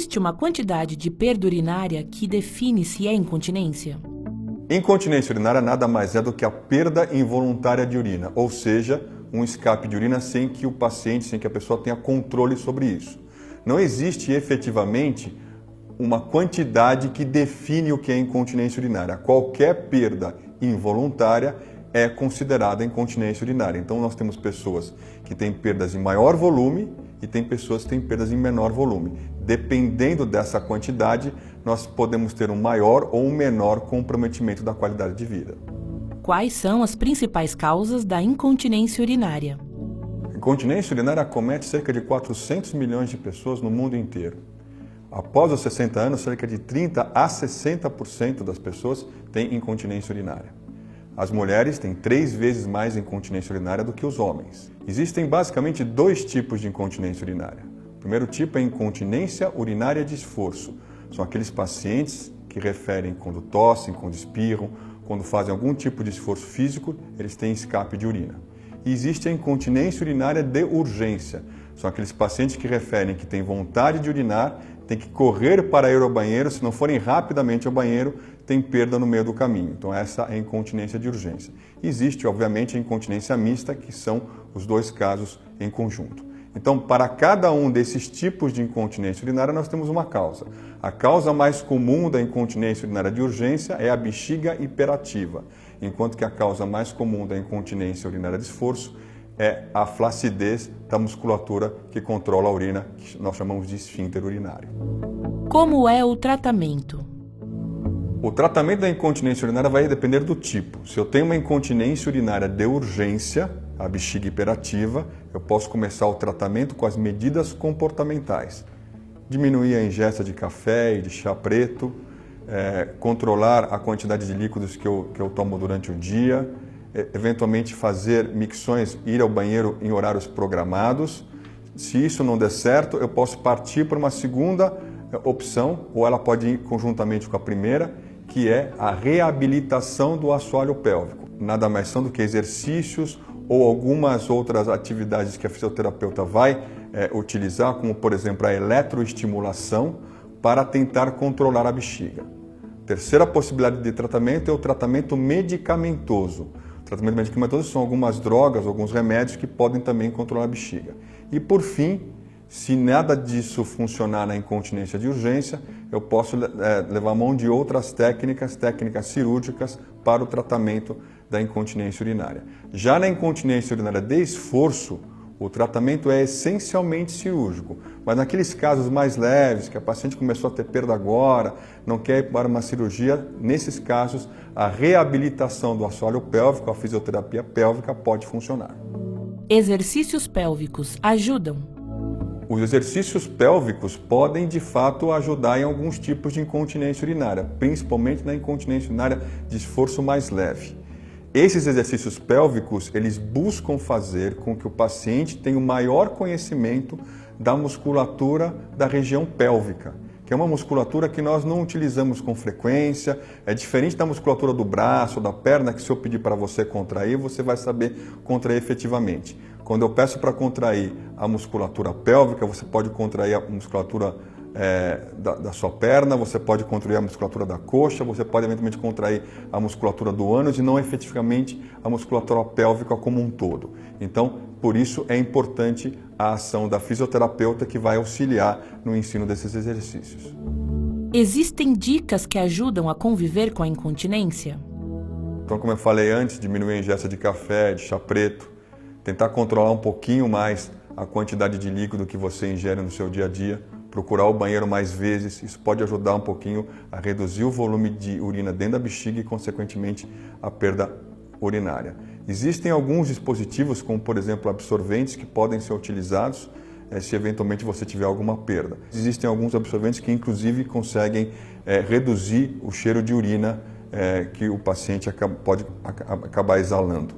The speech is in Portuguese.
Existe uma quantidade de perda urinária que define se é incontinência? Incontinência urinária nada mais é do que a perda involuntária de urina, ou seja, um escape de urina sem que o paciente, sem que a pessoa tenha controle sobre isso. Não existe efetivamente uma quantidade que define o que é incontinência urinária. Qualquer perda involuntária é considerada incontinência urinária. Então nós temos pessoas que têm perdas em maior volume e tem pessoas que têm perdas em menor volume. Dependendo dessa quantidade, nós podemos ter um maior ou um menor comprometimento da qualidade de vida. Quais são as principais causas da incontinência urinária? A incontinência urinária acomete cerca de 400 milhões de pessoas no mundo inteiro. Após os 60 anos, cerca de 30% a 60% das pessoas têm incontinência urinária. As mulheres têm 3 vezes mais incontinência urinária do que os homens. Existem basicamente 2 tipos de incontinência urinária. O primeiro tipo é incontinência urinária de esforço. São aqueles pacientes que referem quando tossem, quando espirram, quando fazem algum tipo de esforço físico, eles têm escape de urina. E existe a incontinência urinária de urgência. São aqueles pacientes que referem que têm vontade de urinar, têm que correr para ir ao banheiro, se não forem rapidamente ao banheiro, tem perda no meio do caminho. Então essa é a incontinência de urgência. Existe, obviamente, a incontinência mista, que são os 2 casos em conjunto. Então, para cada um desses tipos de incontinência urinária, nós temos uma causa. A causa mais comum da incontinência urinária de urgência é a bexiga hiperativa, enquanto que a causa mais comum da incontinência urinária de esforço é a flacidez da musculatura que controla a urina, que nós chamamos de esfíncter urinário. Como é o tratamento? O tratamento da incontinência urinária vai depender do tipo. Se eu tenho uma incontinência urinária de urgência, a bexiga hiperativa, eu posso começar o tratamento com as medidas comportamentais. Diminuir a ingesta de café e de chá preto, controlar a quantidade de líquidos que eu tomo durante o dia, eventualmente fazer micções, ir ao banheiro em horários programados. Se isso não der certo, eu posso partir para uma segunda opção, ou ela pode ir conjuntamente com a primeira, que é a reabilitação do assoalho pélvico. Nada mais são do que exercícios ou algumas outras atividades que a fisioterapeuta vai utilizar, como por exemplo a eletroestimulação, para tentar controlar a bexiga. Terceira possibilidade de tratamento é o tratamento medicamentoso. O tratamento medicamentoso são algumas drogas, alguns remédios que podem também controlar a bexiga. E por fim, se nada disso funcionar na incontinência de urgência, eu posso levar a mão de outras técnicas cirúrgicas para o tratamento da incontinência urinária. Já na incontinência urinária de esforço, o tratamento é essencialmente cirúrgico, mas naqueles casos mais leves, que a paciente começou a ter perda agora, não quer ir para uma cirurgia, nesses casos, a reabilitação do assoalho pélvico, a fisioterapia pélvica pode funcionar. Exercícios pélvicos ajudam? Os exercícios pélvicos podem, de fato, ajudar em alguns tipos de incontinência urinária, principalmente na incontinência urinária de esforço mais leve. Esses exercícios pélvicos, eles buscam fazer com que o paciente tenha o maior conhecimento da musculatura da região pélvica, que é uma musculatura que nós não utilizamos com frequência, é diferente da musculatura do braço, da perna, que se eu pedir para você contrair, você vai saber contrair efetivamente. Quando eu peço para contrair a musculatura pélvica, você pode contrair a musculatura da sua perna, você pode contrair a musculatura da coxa, você pode eventualmente contrair a musculatura do ânus e não efetivamente a musculatura pélvica como um todo. Então, por isso é importante a ação da fisioterapeuta que vai auxiliar no ensino desses exercícios. Existem dicas que ajudam a conviver com a incontinência? Então, como eu falei antes, diminuir a ingesta de café, de chá preto, tentar controlar um pouquinho mais a quantidade de líquido que você ingere no seu dia a dia, procurar o banheiro mais vezes, isso pode ajudar um pouquinho a reduzir o volume de urina dentro da bexiga e, consequentemente, a perda urinária. Existem alguns dispositivos, como por exemplo absorventes, que podem ser utilizados se eventualmente você tiver alguma perda. Existem alguns absorventes que inclusive conseguem reduzir o cheiro de urina que o paciente pode acabar exalando.